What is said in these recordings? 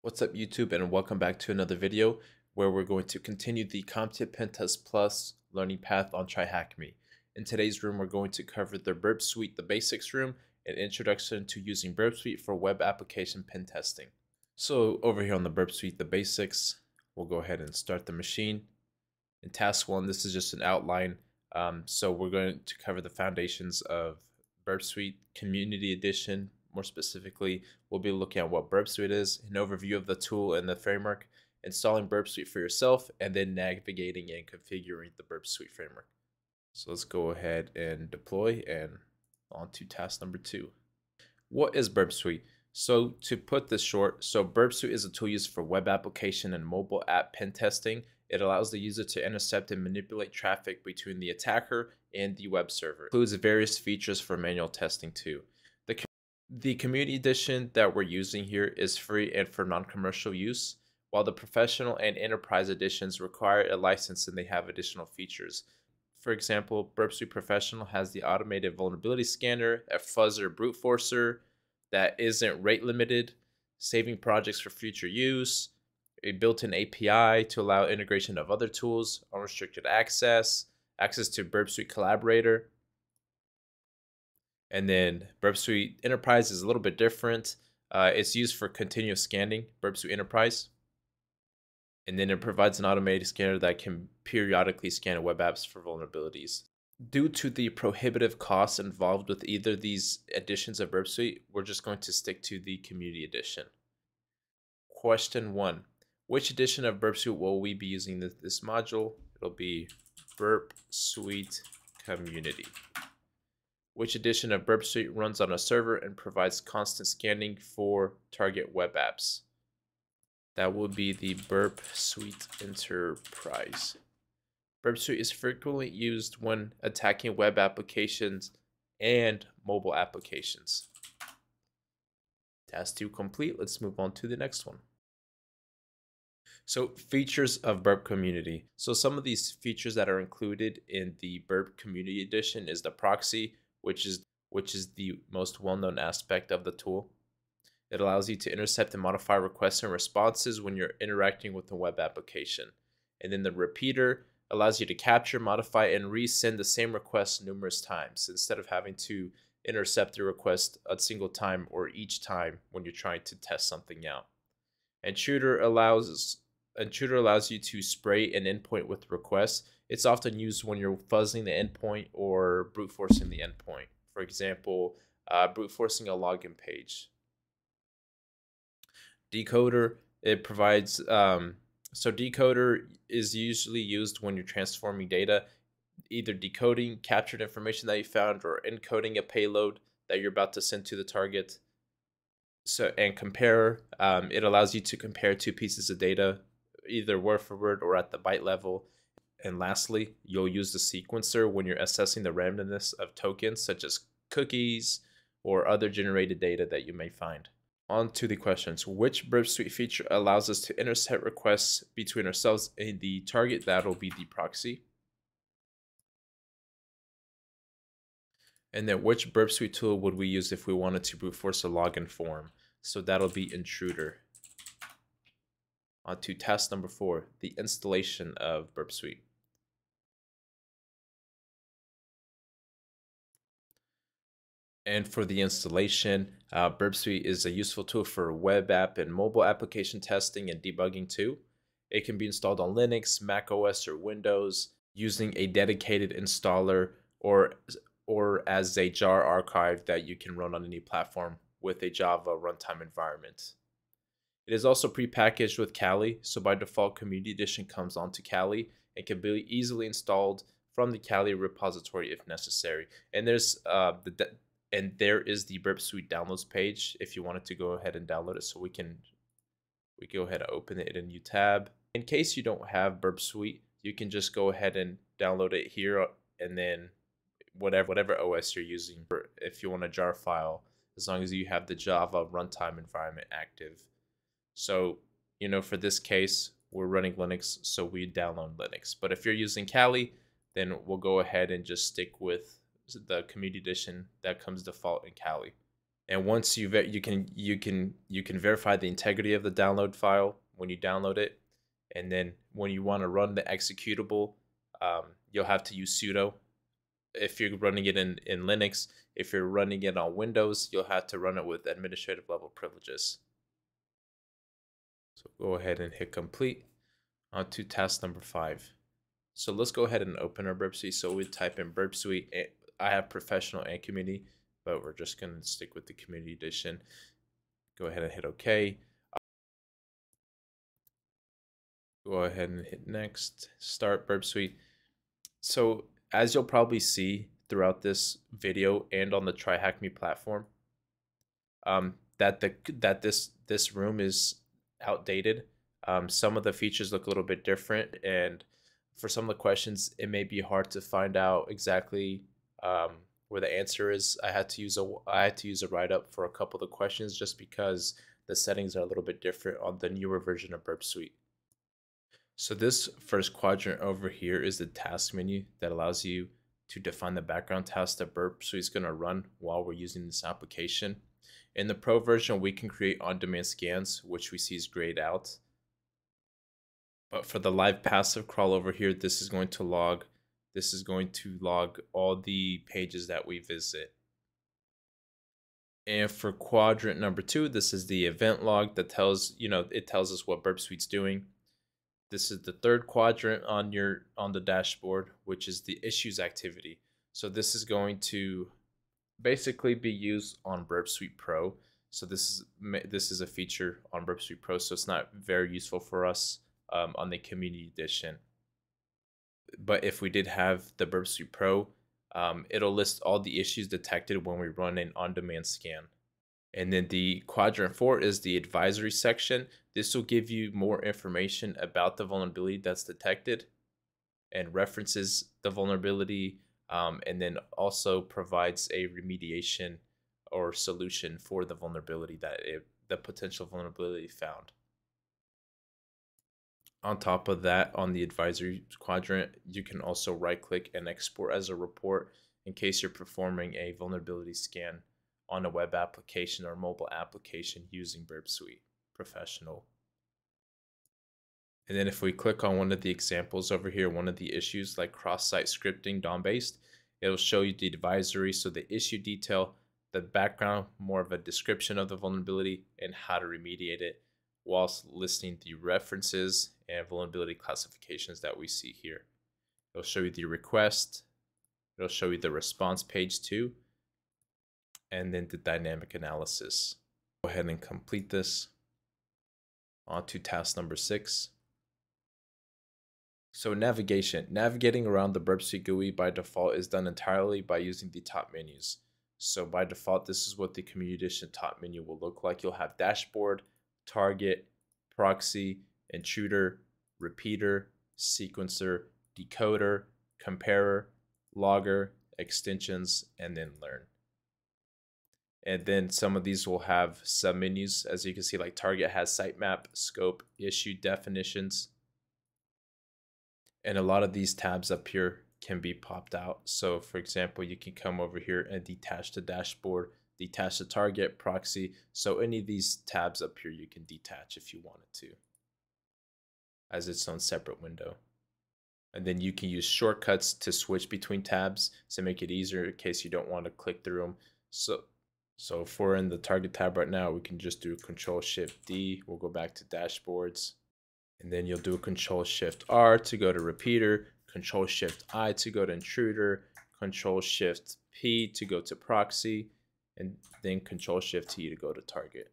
What's up YouTube, and welcome back to another video where we're going to continue the CompTIA PenTest Plus learning path on TryHackMe. In today's room, we're going to cover the Burp Suite, the basics room, and introduction to using Burp Suite for web application pen testing. So over here on the Burp Suite, the basics, we'll go ahead and start the machine. In task 1, this is just an outline. So we're going to cover the foundations of Burp Suite Community Edition. More specifically, we'll be looking at what Burp Suite is, an overview of the tool and the framework, installing Burp Suite for yourself, and then navigating and configuring the Burp Suite framework. So let's go ahead and deploy and on to task number 2. What is Burp Suite? So to put this short, Burp Suite is a tool used for web application and mobile app pen testing. It allows the user to intercept and manipulate traffic between the attacker and the web server. It includes various features for manual testing too. The Community Edition that we're using here is free and for non-commercial use, while the Professional and Enterprise Editions require a license and they have additional features. For example, Burp Suite Professional has the automated vulnerability scanner, a fuzzer brute forcer that isn't rate limited, saving projects for future use, a built-in API to allow integration of other tools, unrestricted access to Burp Suite Collaborator. And then Burp Suite Enterprise is a little bit different. It's used for continuous scanning, Burp Suite Enterprise. And then it provides an automated scanner that can periodically scan web apps for vulnerabilities. Due to the prohibitive costs involved with either of these editions of Burp Suite, we're just going to stick to the Community Edition. Question 1. Which edition of Burp Suite will we be using this module? It'll be Burp Suite Community. Which edition of Burp Suite runs on a server and provides constant scanning for target web apps? That will be the Burp Suite Enterprise. Burp Suite is frequently used when attacking web applications and mobile applications. Task 2 complete. Let's move on to the next one. So features of Burp Community. So some of these features that are included in the Burp Community Edition is the proxy, which is the most well-known aspect of the tool. It allows you to intercept and modify requests and responses when you're interacting with a web application. And then the repeater allows you to capture, modify, and resend the same request numerous times instead of having to intercept the request a single time or each time when you're trying to test something out. Intruder allows you to spray an endpoint with requests. It's often used when you're fuzzing the endpoint or brute forcing the endpoint. For example, brute forcing a login page. Decoder, it provides, so decoder is usually used when you're transforming data, either decoding captured information that you found or encoding a payload that you're about to send to the target. And compare, it allows you to compare two pieces of data, either word for word or at the byte level. And lastly, you'll use the sequencer when you're assessing the randomness of tokens such as cookies or other generated data that you may find. On to the questions. Which Burp Suite feature allows us to intercept requests between ourselves and the target? That'll be the proxy. And then which Burp Suite tool would we use if we wanted to brute force a login form? So that'll be Intruder. On to task number 4, the installation of Burp Suite. And for the installation, Burp Suite is a useful tool for web app and mobile application testing and debugging too. It can be installed on Linux, Mac OS, or Windows using a dedicated installer or as a jar archive that you can run on any platform with a Java runtime environment. It is also prepackaged with Kali, so by default, Community Edition comes onto Kali and can be easily installed from the Kali repository if necessary. And there is the Burp Suite downloads page if you wanted to go ahead and download it. So we go ahead and open it in a new tab. In case you don't have Burp Suite, you can just go ahead and download it here, and then whatever OS you're using. If you want a jar file, as long as you have the Java runtime environment active. So, for this case, we're running Linux, so we download Linux. But if you're using Kali, then we'll go ahead and just stick with the Community Edition that comes default in Kali. And once you can verify the integrity of the download file when you download it, and then when you want to run the executable, you'll have to use sudo. If you're running it in Linux, if you're running it on Windows, you'll have to run it with administrative level privileges. So go ahead and hit complete. On to task number 5. So let's go ahead and open our Burp Suite. So we type in Burp Suite. I have professional and community, but we're just going to stick with the community edition. Go ahead and hit OK. Go ahead and hit next. Start Burp Suite. So as you'll probably see throughout this video and on the TryHackMe platform, that this room is outdated. Some of the features look a little bit different, and for some of the questions, it may be hard to find out exactly where the answer is. I had to use a write-up for a couple of the questions just because the settings are a little bit different on the newer version of Burp Suite. So this first quadrant over here is the task menu that allows you to define the background task that Burp Suite is going to run while we're using this application. In the Pro version, we can create on-demand scans, which we see is grayed out. But for the live passive crawl over here, this is going to log all the pages that we visit. And for quadrant number 2, this is the event log that tells us what Burp Suite's doing. This is the third quadrant on the dashboard, which is the issues activity. So this is going to basically be used on Burp Suite Pro. So this is a feature on Burp Suite Pro, so it's not very useful for us on the community edition. But if we did have the Burp Suite Pro, it'll list all the issues detected when we run an on-demand scan. And then the quadrant 4 is the advisory section. This will give you more information about the vulnerability that's detected and references the vulnerability, and then also provides a remediation or solution for the vulnerability the potential vulnerability found. On top of that, on the advisory quadrant, you can also right-click and export as a report in case you're performing a vulnerability scan on a web application or mobile application using Burp Suite Professional. And then if we click on one of the examples over here, one of the issues like cross-site scripting DOM-based, it'll show you the advisory, so the issue detail, the background, more of a description of the vulnerability, and how to remediate it, whilst listing the references and vulnerability classifications that we see here. It'll show you the request, it'll show you the response page too, and then the dynamic analysis. Go ahead and complete this. On to task number 6. So navigating around the Burp Suite GUI by default is done entirely by using the top menus. So by default, this is what the Community Edition top menu will look like. You'll have dashboard, target, proxy, intruder, repeater, sequencer, decoder, comparer, logger, extensions, and then learn. And then some of these will have submenus, as you can see, like target has sitemap, scope, issue definitions. And a lot of these tabs up here can be popped out. So for example, you can come over here and detach the dashboard, detach the target, proxy. So any of these tabs up here you can detach if you wanted to, as its own separate window. And then you can use shortcuts to switch between tabs to make it easier in case you don't want to click through them. So if we're in the target tab right now, we can just do Control-Shift-D. We'll go back to dashboards. And then you'll do a Control-Shift-R to go to repeater, Control-Shift-I to go to intruder, Control-Shift-P to go to proxy, and then Control-Shift-T to go to target.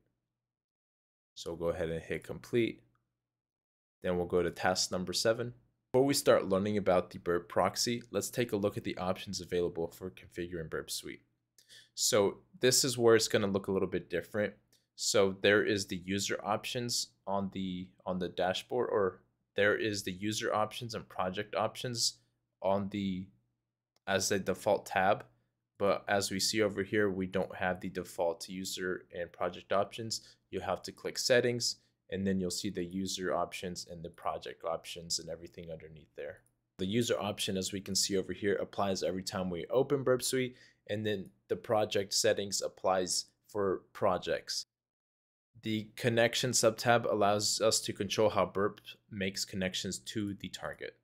So we'll go ahead and hit complete. Then we'll go to task number 7. Before we start learning about the Burp proxy, let's take a look at the options available for configuring Burp Suite. So this is where it's going to look a little bit different. So there is the user options on the dashboard, or there is the user options and project options as a default tab. But as we see over here, we don't have the default user and project options. You have to click settings, and then you'll see the user options and the project options and everything underneath there. The user option, as we can see over here, applies every time we open Burp Suite, and then the project settings applies for projects. The connection subtab allows us to control how Burp makes connections to the target.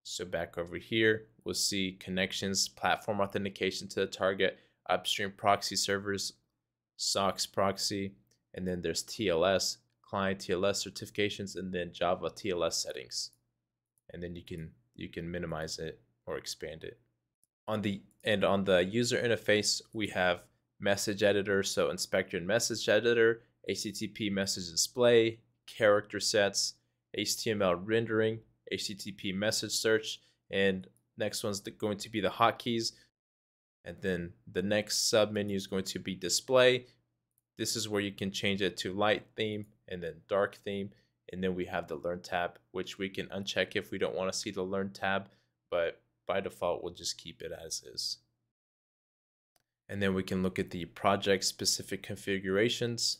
So back over here, we'll see connections, platform authentication to the target, upstream proxy servers, SOCKS proxy, and then there's TLS, client TLS certifications, and then Java TLS settings. And then you can minimize it or expand it. On the user interface, we have message editor, so inspector and message editor, HTTP message display, character sets, HTML rendering, HTTP message search, and next one's going to be the hotkeys. And then the next sub menu is going to be display. This is where you can change it to light theme and then dark theme. And then we have the learn tab, which we can uncheck if we don't want to see the learn tab, but by default, we'll just keep it as is. And then we can look at the project specific configurations.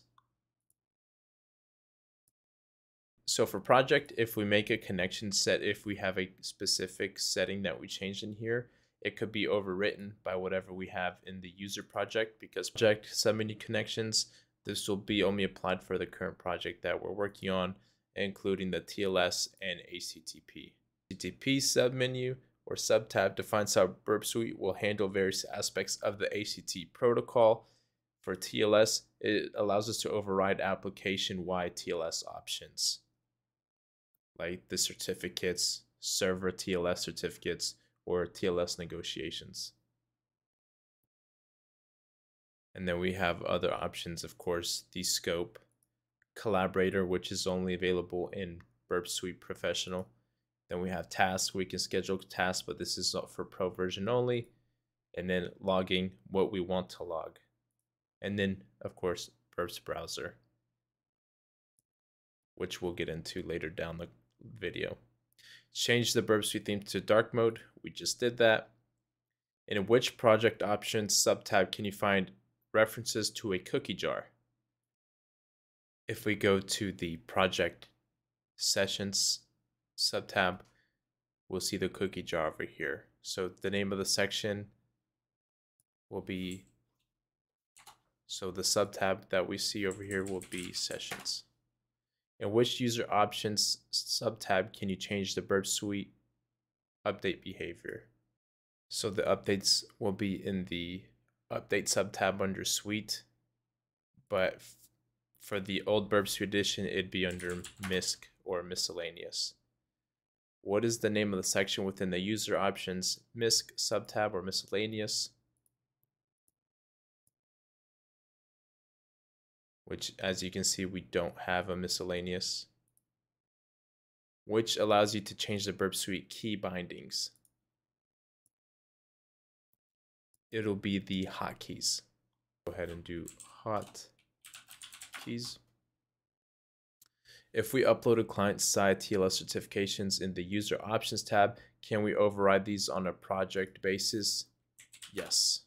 So for project, if we make a connection set, if we have a specific setting that we changed in here, it could be overwritten by whatever we have in the user project, because project submenu connections, this will be only applied for the current project that we're working on, including the TLS and HTTP. HTTP submenu or subtab defines how Burp Suite will handle various aspects of the HTTP protocol. For TLS, it allows us to override application-wide TLS options, like the certificates, server TLS certificates, or TLS negotiations. And then we have other options, of course, the scope, collaborator, which is only available in Burp Suite Professional. Then we have tasks, we can schedule tasks, but this is for pro version only. And then logging, what we want to log. And then, of course, Burp's browser, which we'll get into later down the video. Change the Burp Suite theme to dark mode. We just did that. In which project options subtab can you find references to a cookie jar? If we go to the project sessions subtab, we'll see the cookie jar over here. So the name of the section will be, so the subtab that we see over here will be sessions. In which user options subtab can you change the Burp Suite update behavior? So the updates will be in the update subtab under suite, but for the old Burp Suite edition, it'd be under MISC or miscellaneous. What is the name of the section within the user options, MISC, subtab, or miscellaneous? Which, as you can see, we don't have a miscellaneous. Which allows you to change the Burp Suite key bindings. It'll be the hotkeys. Go ahead and do hotkeys. If we uploaded client-side TLS certifications in the user options tab, can we override these on a project basis? Yes.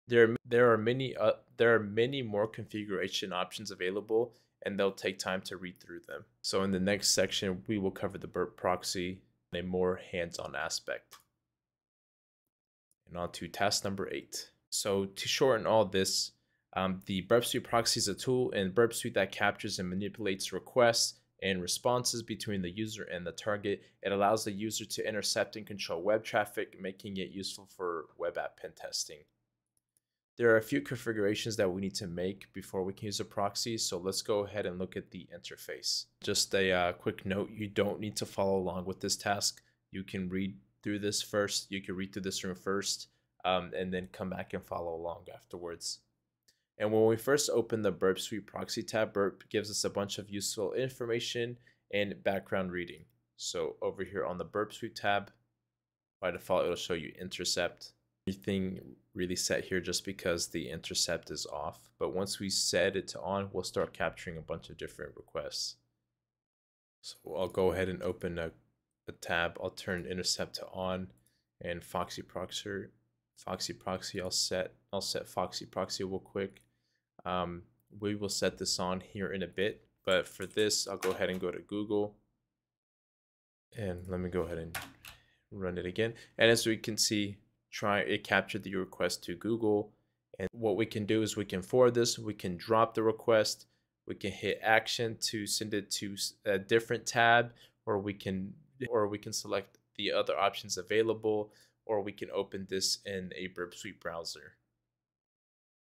There are many more configuration options available, and they'll take time to read through them. So in the next section, we will cover the Burp proxy in a more hands-on aspect. And on to task number 8. So to shorten all this, the Burp Suite proxy is a tool in Burp Suite that captures and manipulates requests and responses between the user and the target. It allows the user to intercept and control web traffic, making it useful for web app pen testing. There are a few configurations that we need to make before we can use a proxy, so let's go ahead and look at the interface. Just a quick note, you don't need to follow along with this task. You can read through this first, you can read through this room first, and then come back and follow along afterwards. And when we first open the Burp Suite proxy tab, Burp gives us a bunch of useful information and background reading. So over here on the Burp Suite tab, by default, it'll show you intercept. Everything really set here just because the intercept is off. But once we set it to on, we'll start capturing a bunch of different requests. So I'll go ahead and open a tab. I'll turn intercept to on, and Foxy Proxy, I'll set Foxy Proxy real quick. We will set this on here in a bit, but for this, I'll go ahead and go to Google, and let me go ahead and run it again. And as we can see, it captured the request to Google, And what we can do is we can forward this, we can drop the request, we can hit action to send it to a different tab, or we can select the other options available, or we can open this in a Burp Suite browser.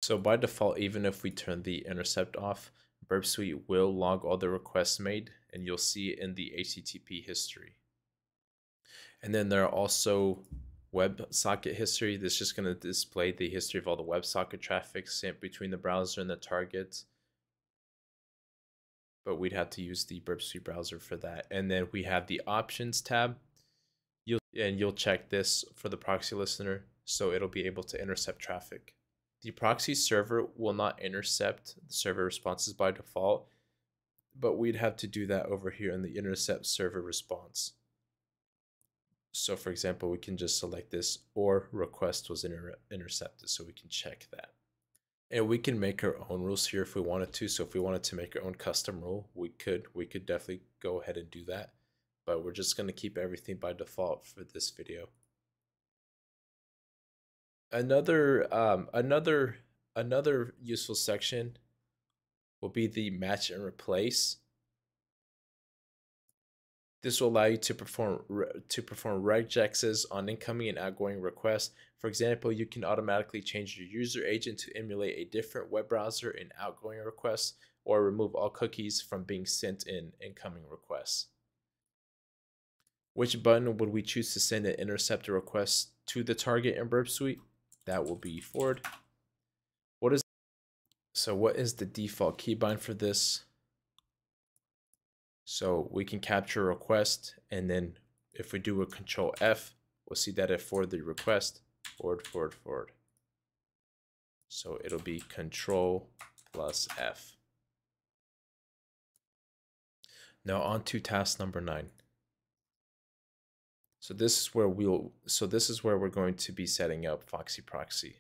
So by default, even if we turn the intercept off, Burp Suite will log all the requests made, and you'll see it in the HTTP history. And then there are also WebSocket history. This is just going to display the history of all the WebSocket traffic sent between the browser and the target. But we'd have to use the Burp Suite browser for that. And then we have the options tab. You'll check this for the proxy listener, so it'll be able to intercept traffic. The proxy server will not intercept the server responses by default, but we'd have to do that over here in the intercept server response. So for example, we can just select this, or request was intercepted, so we can check that. And we can make our own rules here if we wanted to. So if we wanted to make our own custom rule, we could definitely go ahead and do that. But we're just going to keep everything by default for this video. Another useful section will be the match and replace. This will allow you to perform regexes on incoming and outgoing requests. For example, you can automatically change your user agent to emulate a different web browser in outgoing requests, or remove all cookies from being sent in incoming requests. Which button would we choose to send an intercept request to the target in Burp Suite? That will be forward. What is the default keybind for this? So we can capture a request, and then if we do a Control F, we'll see that it forward the request, forward. So it'll be Control plus F. Now on to task number 9. So this is where we're going to be setting up Foxy Proxy.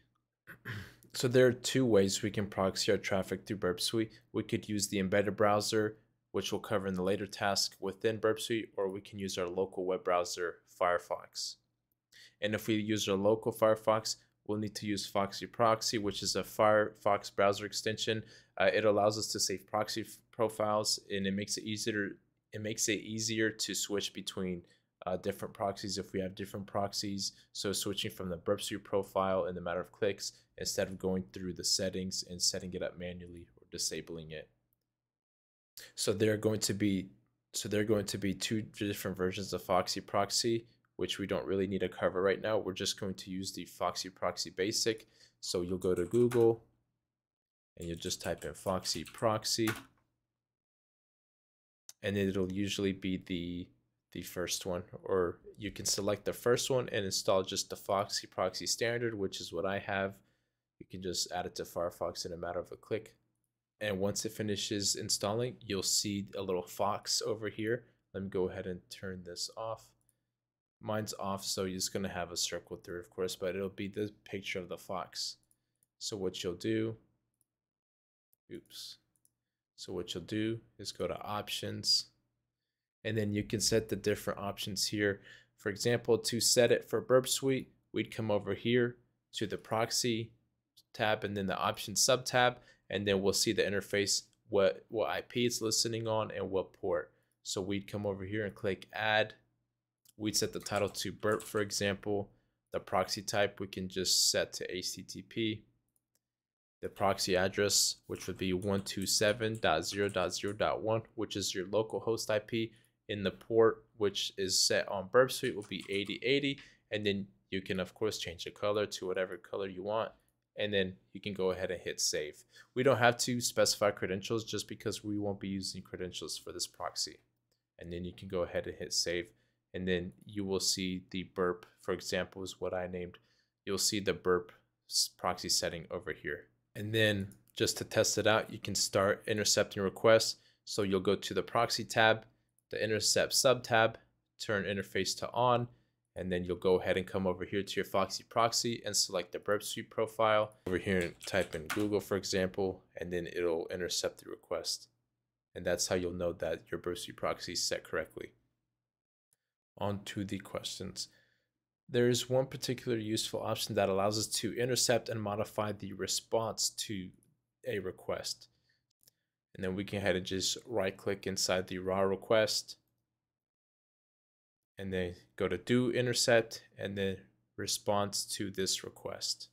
So there are 2 ways we can proxy our traffic through Burp Suite. We could use the embedded browser, which we'll cover in the later task within Burp Suite, or we can use our local web browser, Firefox. And if we use our local Firefox, we'll need to use Foxy Proxy, which is a Firefox browser extension. It allows us to save proxy profiles, and it makes it easier to switch between different proxies if we have different proxies. So switching from the Burp Suite profile in a matter of clicks, instead of going through the settings and setting it up manually or disabling it. So there are going to be 2 different versions of Foxy Proxy, which we don't really need to cover right now. We're just going to use the Foxy Proxy Basic. So you'll go to Google and you'll just type in Foxy Proxy, and it'll usually be the first one, or you can select the first one and install just the Foxy Proxy Standard, which is what I have. You can just add it to Firefox in a matter of a click. And once it finishes installing, you'll see a little fox over here. Let me go ahead and turn this off. Mine's off, so you're just going to have a circle through, of course, but it'll be the picture of the fox. So what you'll do is go to options, and then you can set the different options here. For example, to set it for Burp Suite, we'd come over here to the proxy tab and then the options sub tab, and then we'll see the interface, what IP it's listening on and what port. So we'd come over here and click add. We'd set the title to Burp, for example. The proxy type we can just set to HTTP. The proxy address, which would be 127.0.0.1, which is your local host IP. In the port, which is set on Burp Suite, will be 8080, and then you can of course change the color to whatever color you want, and then you can go ahead and hit save. We don't have to specify credentials just because we won't be using credentials for this proxy. And then you can go ahead and hit save, and then you will see the Burp, for example, is what I named. You'll see the Burp proxy setting over here. And then just to test it out, you can start intercepting requests. So you'll go to the proxy tab, the intercept sub tab, turn interface to on, and then you'll go ahead and come over here to your Foxy Proxy and select the Burp Suite profile. Over here and type in Google, for example, and then it'll intercept the request. And that's how you'll know that your Burp Suite proxy is set correctly. On to the questions. There's one particular useful option that allows us to intercept and modify the response to a request. And then we can head and just right click inside the raw request and then go to do intercept and then response to this request.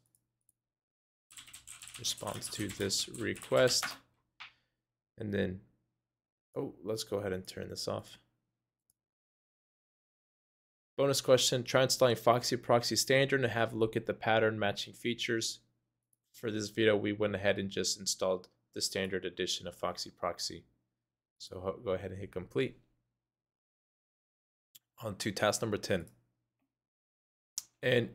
Response to this request. And then, oh, let's go ahead and turn this off. Bonus question, try installing Foxy Proxy Standard and have a look at the pattern matching features. For this video, we went ahead and just installed the standard edition of Foxy Proxy. So go ahead and hit complete. On to task number 10. And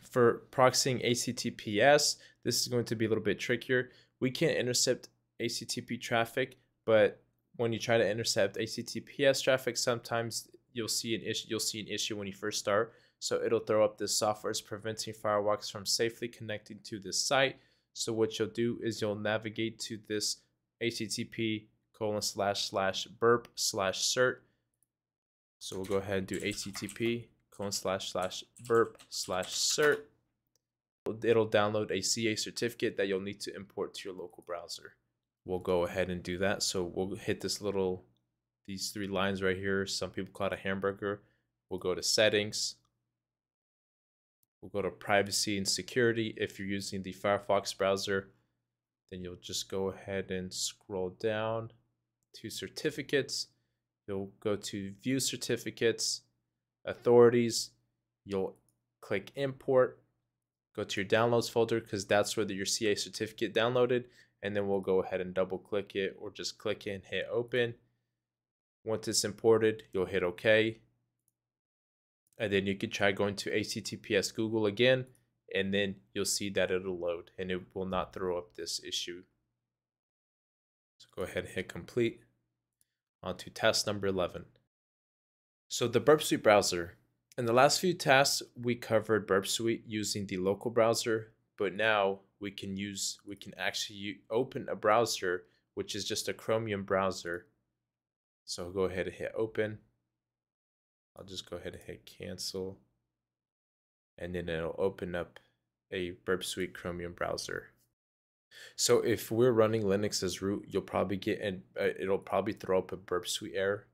for proxying HTTPS, this is going to be a little bit trickier. We can't intercept HTTP traffic, but when you try to intercept HTTPS traffic, sometimes you'll see an issue when you first start. So it'll throw up this software is preventing firewalks from safely connecting to this site. So what you'll do is you'll navigate to this http://burp/cert. So we'll go ahead and do http://burp/cert. It'll download a CA certificate that you'll need to import to your local browser. We'll go ahead and do that. So we'll hit these three lines right here. Some people call it a hamburger. We'll go to settings. We'll go to privacy and security. If you're using the Firefox browser, then you'll just go ahead and scroll down to certificates. You'll go to view certificates, authorities. You'll click import. Go to your downloads folder because that's where your CA certificate downloaded. And then we'll go ahead and double click it or just click it and hit open. Once it's imported, you'll hit OK. And then you can try going to HTTPS Google again, and then you'll see that it'll load and it will not throw up this issue. So go ahead and hit complete. On to task number 11. So the Burp Suite browser. In the last few tasks, we covered Burp Suite using the local browser, but now we can actually open a browser, which is just a Chromium browser. So go ahead and hit open. I'll just go ahead and hit cancel. And then it'll open up a Burp Suite Chromium browser. So if we're running Linux as root, you'll probably get it'll probably throw up a Burp Suite error.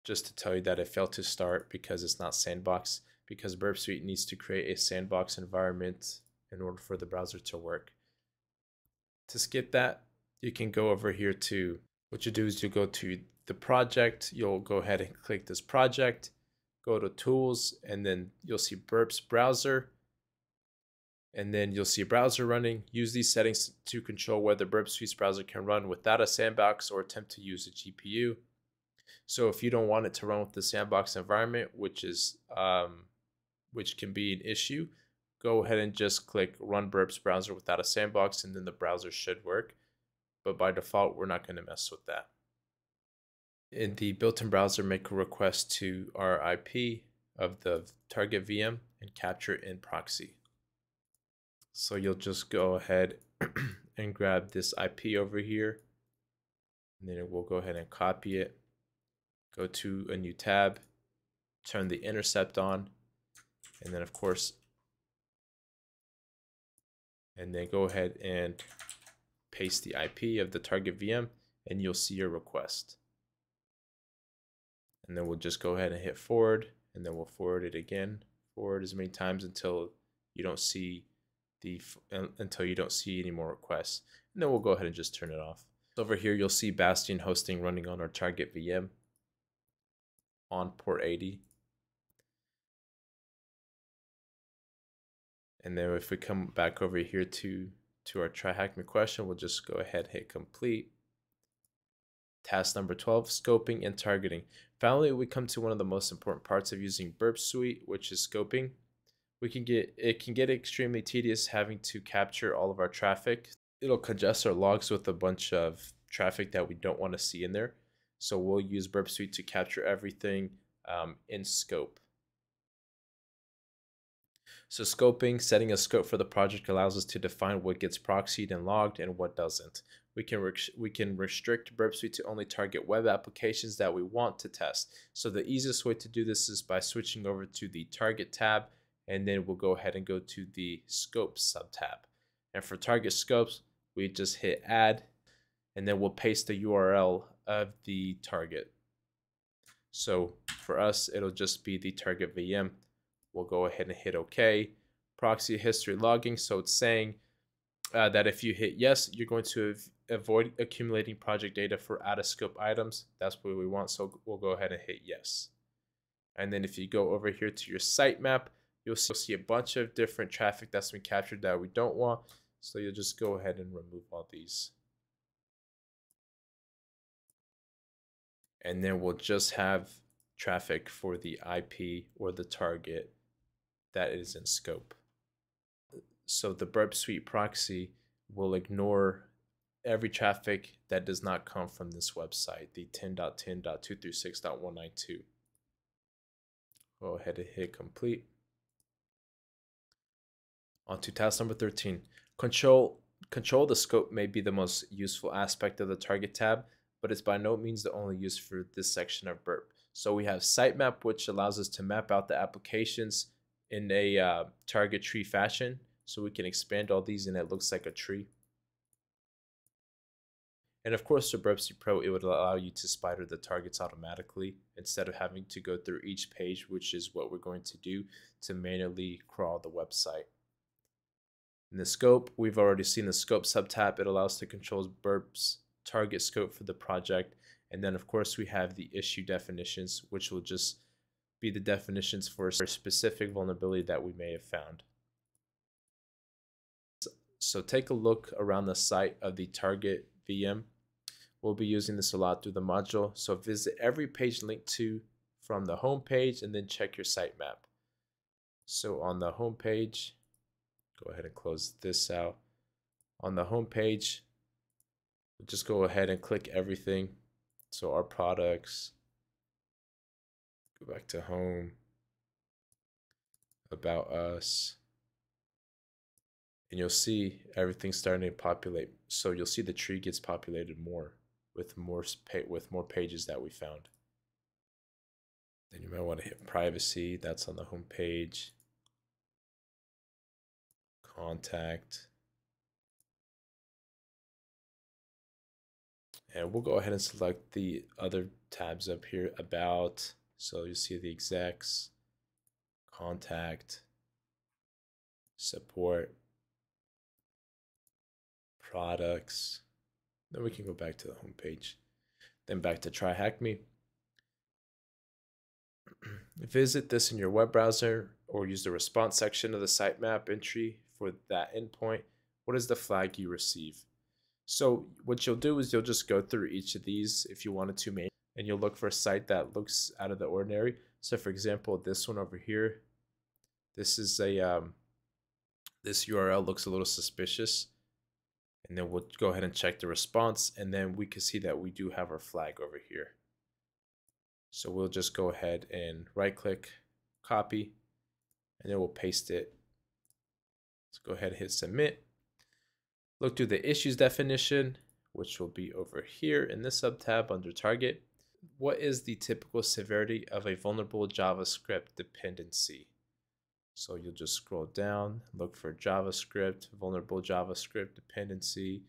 Just to tell you that it failed to start because it's not sandbox, because Burp Suite needs to create a sandbox environment in order for the browser to work. To skip that, you can go over here to, what you do is you go to the project, you'll go ahead and click this project, go to tools, and then you'll see Burp's browser, and then you'll see browser running. Use these settings to control whether Burp Suite's browser can run without a sandbox or attempt to use a GPU. So if you don't want it to run with the sandbox environment, which can be an issue, go ahead and just click run Burp's browser without a sandbox, and then the browser should work. But by default, we're not going to mess with that. In the built-in browser, make a request to our IP of the target VM and capture it in proxy. So you'll just go ahead and grab this IP over here, and then we'll go ahead and copy it. Go to a new tab, turn the intercept on, and then of course, and then go ahead and paste the IP of the target VM, and you'll see your request. And then we'll just go ahead and hit forward, and then we'll forward it again, forward as many times until you don't see any more requests. And then we'll go ahead and just turn it off. Over here, you'll see Bastion hosting running on our target VM on port 80. And then if we come back over here to our TryHackMe question, we'll just go ahead and hit complete. Task number 12, scoping and targeting. Finally, we come to one of the most important parts of using Burp Suite, which is scoping. It can get extremely tedious having to capture all of our traffic. It'll congest our logs with a bunch of traffic that we don't want to see in there. So we'll use Burp Suite to capture everything in scope. So scoping, setting a scope for the project allows us to define what gets proxied and logged and what doesn't. we can restrict Burp Suite to only target web applications that we want to test. So the easiest way to do this is by switching over to the Target tab, and then we'll go ahead and go to the Scope subtab. And for target scopes, we just hit Add, and then we'll paste the URL of the target. So for us, it'll just be the target VM. We'll go ahead and hit OK. Proxy history logging. So it's saying that if you hit yes, you're going to avoid accumulating project data for out of scope items. That's what we want. So we'll go ahead and hit yes. And then if you go over here to your sitemap, you'll see a bunch of different traffic that's been captured that we don't want. So you'll just go ahead and remove all these. And then we'll just have traffic for the IP or the target that is in scope. So the Burp Suite proxy will ignore every traffic that does not come from this website, the 10.10.236.192. Go ahead and hit complete. On to task number 13. Control the scope may be the most useful aspect of the target tab, but it's by no means the only use for this section of Burp. So we have sitemap, which allows us to map out the applications in a target tree fashion. So we can expand all these and it looks like a tree. And of course, for Burp Suite Pro, it would allow you to spider the targets automatically instead of having to go through each page, which is what we're going to do to manually crawl the website. In the scope, we've already seen the scope subtab. It allows to control Burp's target scope for the project. And then of course we have the issue definitions, which will just be the definitions for a specific vulnerability that we may have found. So take a look around the site of the target VM. We'll be using this a lot through the module. So visit every page linked to from the home page and then check your sitemap. So on the home page, go ahead and close this out. On the home page, we'll just go ahead and click everything. So our products, go back to home, about us, and you'll see everything starting to populate. So you'll see the tree gets populated more with more pages that we found. Then you might want to hit privacy. That's on the home page. Contact. And we'll go ahead and select the other tabs up here, about. So you see the execs, contact, support, products. Then we can go back to the home page. Then back to TryHackMe. Visit this in your web browser or use the response section of the sitemap entry for that endpoint. What is the flag you receive? So what you'll do is you'll just go through each of these if you wanted to, and you'll look for a site that looks out of the ordinary. So for example, this one over here, this is a this URL looks a little suspicious, and then we'll go ahead and check the response, and then we can see that we do have our flag over here. So we'll just go ahead and right click, copy, and then we'll paste it. Let's go ahead and hit submit. Look through the issues definition, which will be over here in this subtab under target. What is the typical severity of a vulnerable JavaScript dependency? So you'll just scroll down, look for JavaScript, vulnerable JavaScript dependency.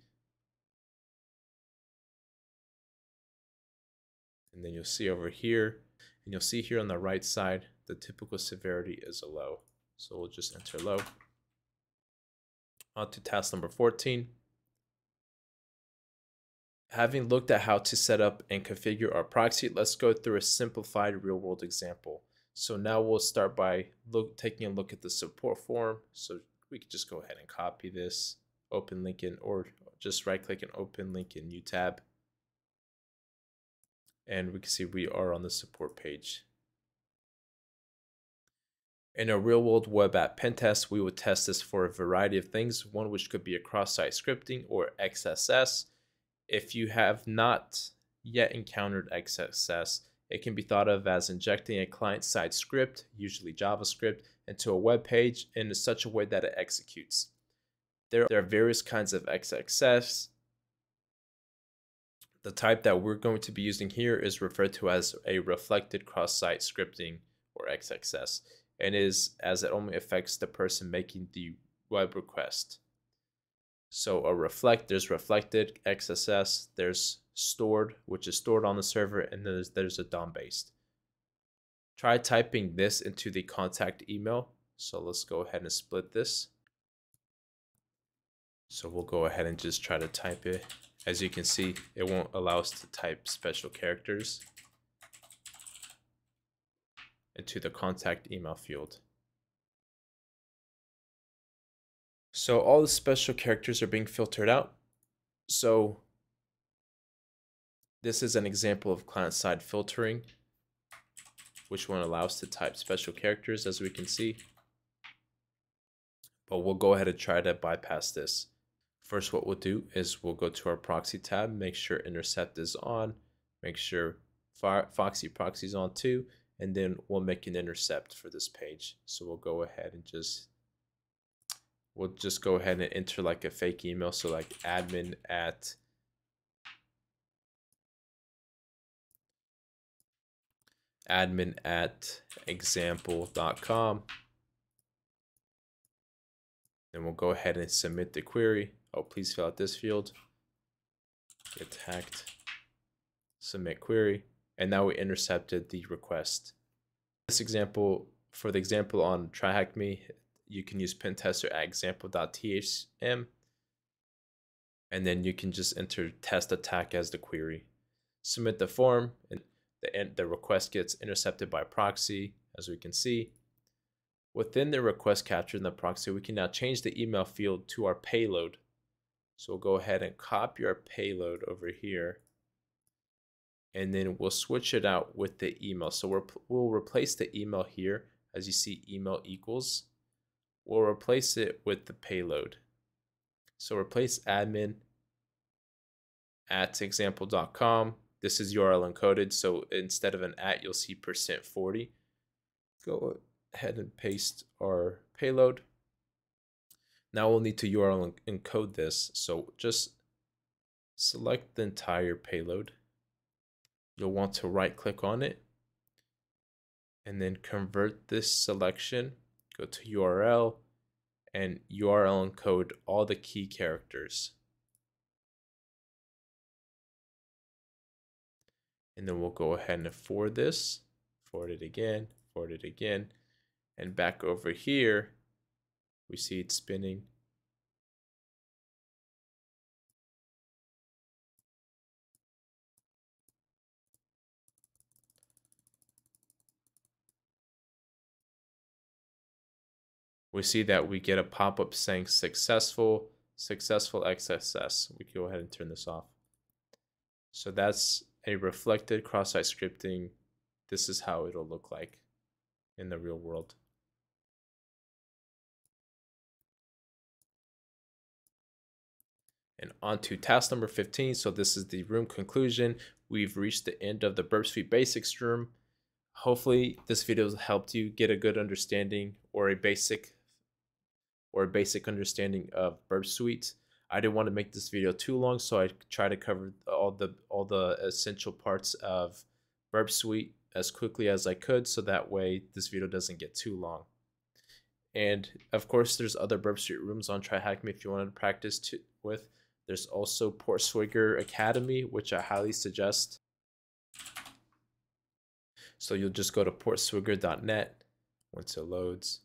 And then you'll see over here, and you'll see here on the right side, the typical severity is a low. So we'll just enter low. On to task number 14. Having looked at how to set up and configure our proxy, let's go through a simplified real-world example. So now we'll start by taking a look at the support form. So we can just go ahead and copy this, open link in, or just right-click and open link in new tab. And we can see we are on the support page. In a real-world web app PenTest, we would test this for a variety of things, one which could be a cross-site scripting or XSS. If you have not yet encountered XSS, it can be thought of as injecting a client-side script, usually JavaScript, into a web page in such a way that it executes. There are various kinds of XSS, The type that we're going to be using here is referred to as a reflected cross-site scripting, or XXS, and is as it only affects the person making the web request. So there's reflected XSS, there's stored, which is stored on the server, and then there's a DOM-based. Try typing this into the contact email. So let's go ahead and split this. So we'll go ahead and just try to type it. As you can see, it won't allow us to type special characters into the contact email field. So all the special characters are being filtered out. So this is an example of client-side filtering, which won't allow us to type special characters, as we can see. But we'll go ahead and try to bypass this. First, what we'll do is we'll go to our proxy tab, make sure intercept is on, make sure Foxy proxy is on too, and then we'll make an intercept for this page. So we'll go ahead and we'll just go ahead and enter like a fake email. So like admin at example.com. Then we'll go ahead and submit the query. Oh, please fill out this field. Get hacked. Submit query. And now we intercepted the request. This example, for the example on TryHackMe, you can use PenTest at example.thm. And then you can just enter test attack as the query. Submit the form, and the request gets intercepted by proxy, as we can see. Within the request captured in the proxy, we can now change the email field to our payload. So we'll go ahead and copy our payload over here, and then we'll switch it out with the email. So we'll replace the email here. As you see, email equals. We'll replace it with the payload. So replace admin at example.com. This is URL encoded, so instead of an at, you'll see %40. Go ahead and paste our payload. Now we'll need to URL encode this, so just select the entire payload. You'll want to right click on it and then convert this selection, go to URL, and URL encode all the key characters. And then we'll go ahead and forward it again, and back over here, we see it spinning. We see that we get a pop-up saying successful XSS. We can go ahead and turn this off. So that's a reflected cross-site scripting. This is how it'll look like in the real world. And on to task number 15. So this is the room conclusion. We've reached the end of the Burp Suite Basics room. Hopefully this video has helped you get a good understanding or a basic understanding of Burp Suite. I didn't want to make this video too long, so I try to cover all the essential parts of Burp Suite as quickly as I could, so that way this video doesn't get too long. And of course, there's other Burp Suite rooms on TryHackMe if you want to practice with. There's also Portswigger Academy, which I highly suggest. So you'll just go to portswigger.net once it loads.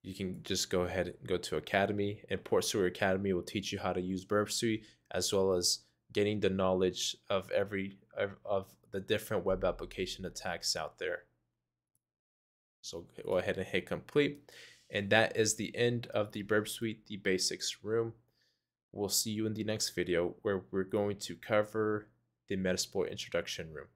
You can just go ahead and go to Academy, and Portswigger Academy will teach you how to use Burp Suite, as well as getting the knowledge of of the different web application attacks out there. So go ahead and hit complete. And that is the end of the Burp Suite, the basics room. We'll see you in the next video where we're going to cover the Metasploit introduction room.